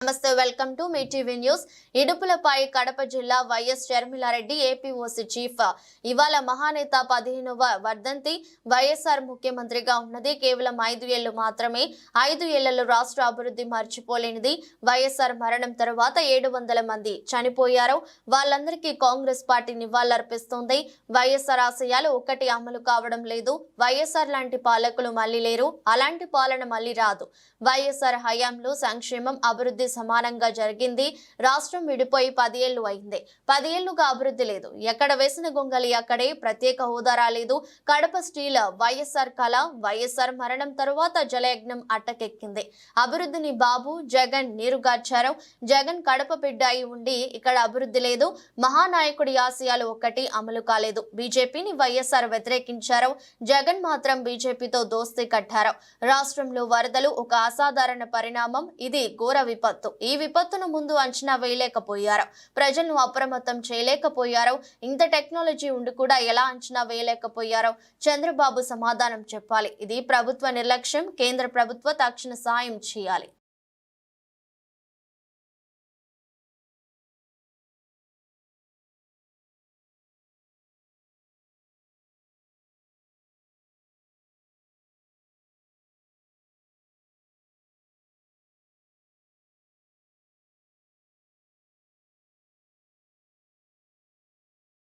నమస్తే, welcome to మీ TV news. Idupulapaya Kadapa జిల్లా వైఎస్ షర్మిలారెడ్డి ఏపీఓసీ చీఫ్. ఇవాళ మహానేత 15వ వర్ధంతి. వైఎస్ఆర్ ముఖ్యమంత్రిగా ఉన్నది కేవలం 5 ఏళ్లు మాత్రమే. 5 ఏళ్లలో రాష్ట్ర అభివృద్ధి మర్చిపోలేనిది. వైఎస్ఆర్ మరణం తర్వాత 700 మంది చనిపోయారు. వాళ్ళందరికీ కాంగ్రెస్ పార్టీ నివాళులర్పిస్తోంది. వైఎస్ఆర్ ఆశయాలు ఒక్కటి అమలు కావడం లేదు. వైఎస్ఆర్ లాంటి పాలకులు మళ్లీ లేరు. అలాంటి పాలన మళ్లీ రాదు. వైఎస్ఆర్ హయాంలో సంక్షేమం, అభివృద్ధి సమానంగా జరిగింది. రాష్ట్రం విడిపోయి 10 ఏళ్లు అయింది. 10 ఏళ్లుగా అభివృద్ధి లేదు. ఎక్కడ వేసిన గొంగలి అక్కడే. ప్రత్యేక హోదా రాలేదు. కడప స్టీల్ వైఎస్ఆర్ కళ. వైఎస్ఆర్ మరణం తరువాత జలయజ్ఞం అట్టకెక్కింది. అభివృద్ధిని బాబు జగన్ నీరుగార్చారు. జగన్ కడప బిడ్డ అయి ఉండి ఇక్కడ అభివృద్ధి లేదు. మహానాయకుడి ఆశయాలు ఒక్కటి అమలు కాలేదు. బీజేపీని వైఎస్ఆర్ వ్యతిరేకించారు. జగన్ మాత్రం బీజేపీతో దోస్తీ కట్టారు. రాష్ట్రంలో వరదలు ఒక అసాధారణ పరిణామం. ఇది ఘోర విపత్తు. ఈ విపత్తును ముందు అంచనా వేయలేకపోయారు. ప్రజలను అప్రమత్తం చేయలేకపోయారు. ఇంత టెక్నాలజీ ఉండి కూడా ఎలా అంచనా వేయలేకపోయారో చంద్రబాబు సమాధానం చెప్పాలి. ఇది ప్రభుత్వ నిర్లక్ష్యం. కేంద్ర ప్రభుత్వ తక్షణ సాయం చేయాలి.